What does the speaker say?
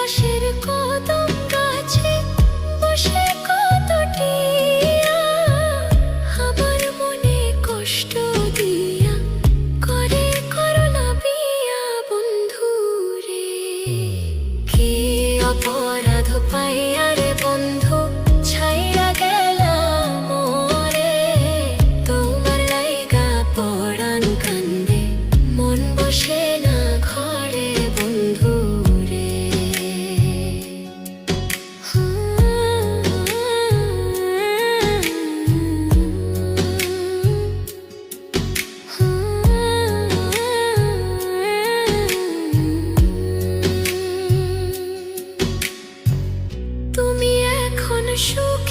পাশের কদম গাছে বসে কতটিয়া আমার মনে কষ্ট দিয়া করে করলা বিয়া বন্ধু রে। কি অপরাধ পাইয়া রে বন্ধু ছাইরা গেলাম মোরে, তোমার লাইগা পরাণ কান্দে মন বসে না ঘরে বন্ধু রে। তুমি এখন সুখ